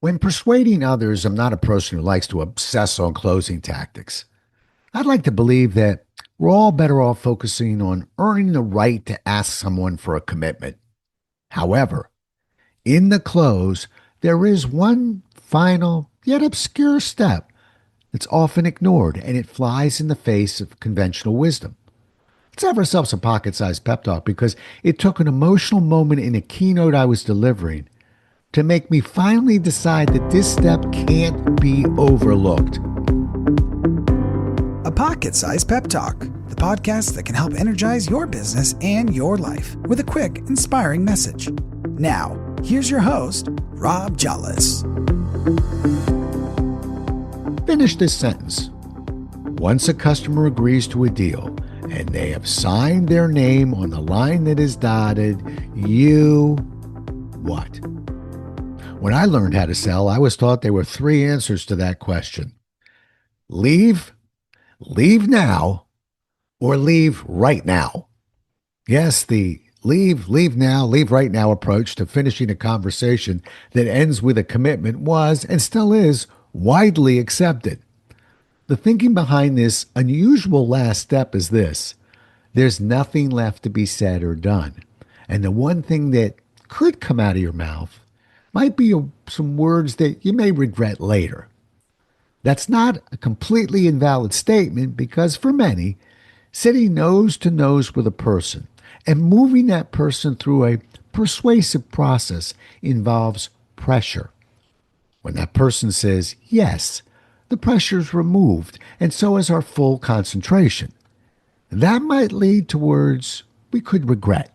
When persuading others, I'm not a person who likes to obsess on closing tactics. I'd like to believe that we're all better off focusing on earning the right to ask someone for a commitment. However, in the close, there is one final yet obscure step that's often ignored, and it flies in the face of conventional wisdom. Let's have ourselves a pocket sized pep talk because it took an emotional moment in a keynote I was delivering to make me finally decide that this step can't be overlooked. A Pocket Sized Pep Talk, the podcast that can help energize your business and your life with a quick, inspiring message. Now, here's your host, Rob Jollis. Finish this sentence. Once a customer agrees to a deal and they have signed their name on the line that is dotted, you what? When I learned how to sell, I was taught there were three answers to that question. Leave, leave now, or leave right now. Yes, the leave now, leave right now approach to finishing a conversation that ends with a commitment was, and still is, widely accepted. The thinking behind this unusual last step is this. There's nothing left to be said or done. And the one thing that could come out of your mouth might be some words that you may regret later. That's not a completely invalid statement because for many, sitting nose to nose with a person and moving that person through a persuasive process involves pressure. When that person says yes, the pressure is removed, and so is our full concentration. That might lead to words we could regret.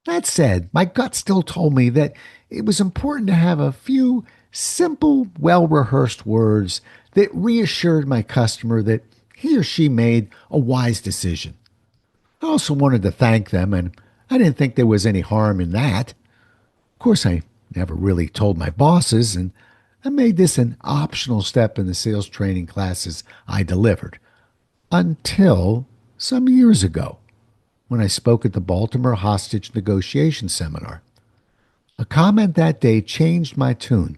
That said, my gut still told me that it was important to have a few simple, well-rehearsed words that reassured my customer that he or she made a wise decision. I also wanted to thank them, and I didn't think there was any harm in that. Of course, I never really told my bosses, and I made this an optional step in the sales training classes I delivered. Until some years ago, when I spoke at the Baltimore Hostage Negotiation Seminar. A comment that day changed my tune.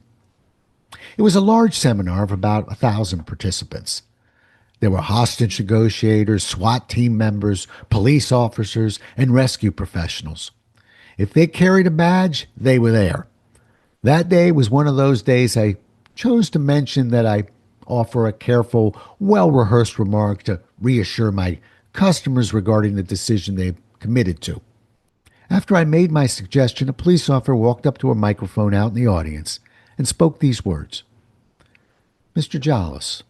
It was a large seminar of about 1,000 participants. There were hostage negotiators, SWAT team members, police officers, and rescue professionals. If they carried a badge, they were there. That day was one of those days I chose to mention that I offer a careful, well-rehearsed remark to reassure my customers regarding the decision they've committed to. After I made my suggestion, a police officer walked up to a microphone out in the audience and spoke these words. Mr. Jollis,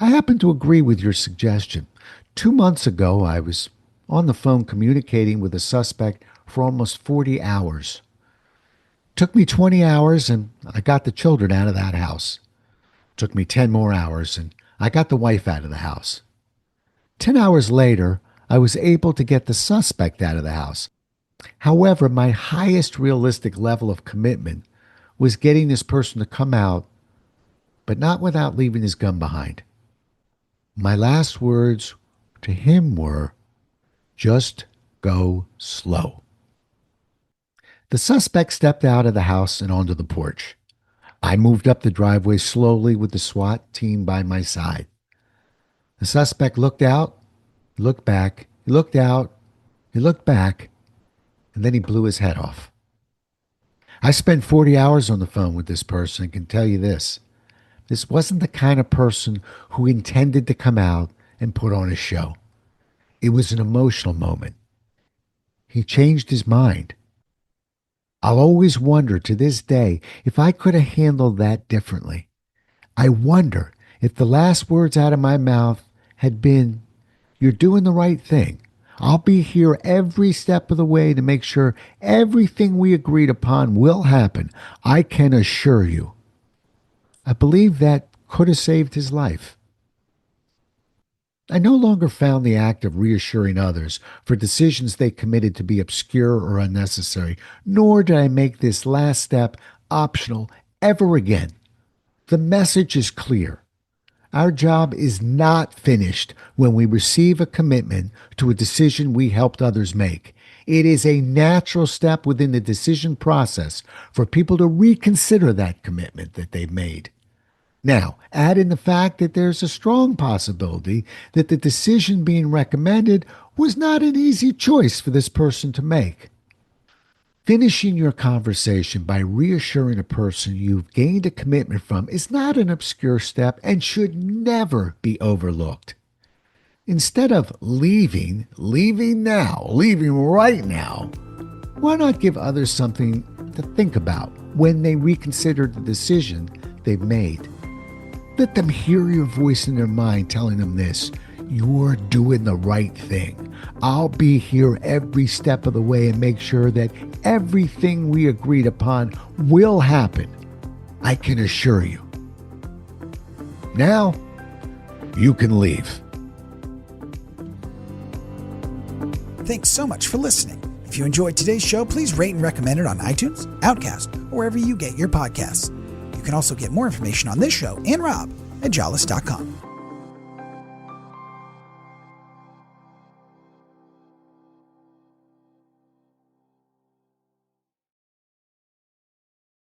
I happen to agree with your suggestion. 2 months ago, I was on the phone communicating with a suspect for almost 40 hours. Took me 20 hours and I got the children out of that house. Took me 10 more hours and I got the wife out of the house. 10 hours later, I was able to get the suspect out of the house. However, my highest realistic level of commitment was getting this person to come out, but not without leaving his gun behind. My last words to him were, just go slow. The suspect stepped out of the house and onto the porch. I moved up the driveway slowly with the SWAT team by my side. The suspect looked out, looked back, he looked out, he looked back, and then he blew his head off. I spent 40 hours on the phone with this person and can tell you this. This wasn't the kind of person who intended to come out and put on a show. It was an emotional moment. He changed his mind. I'll always wonder to this day if I could have handled that differently. I wonder if the last words out of my mouth had been, you're doing the right thing. I'll be here every step of the way to make sure everything we agreed upon will happen. I can assure you. I believe that could have saved his life. I no longer found the act of reassuring others for decisions they committed to be obscure or unnecessary, nor did I make this last step optional ever again. The message is clear. Our job is not finished when we receive a commitment to a decision we helped others make. It is a natural step within the decision process for people to reconsider that commitment that they've made. Now, add in the fact that there's a strong possibility that the decision being recommended was not an easy choice for this person to make. Finishing your conversation by reassuring a person you've gained a commitment from is not an obscure step and should never be overlooked. Instead of leaving right now, why not give others something to think about when they reconsider the decision they've made? Let them hear your voice in their mind telling them this: you're doing the right thing. I'll be here every step of the way and make sure that everything we agreed upon will happen. I can assure you. Now, you can leave. Thanks so much for listening. If you enjoyed today's show, please rate and recommend it on iTunes, Outcast, or wherever you get your podcasts. You can also get more information on this show and Rob at jollis.com.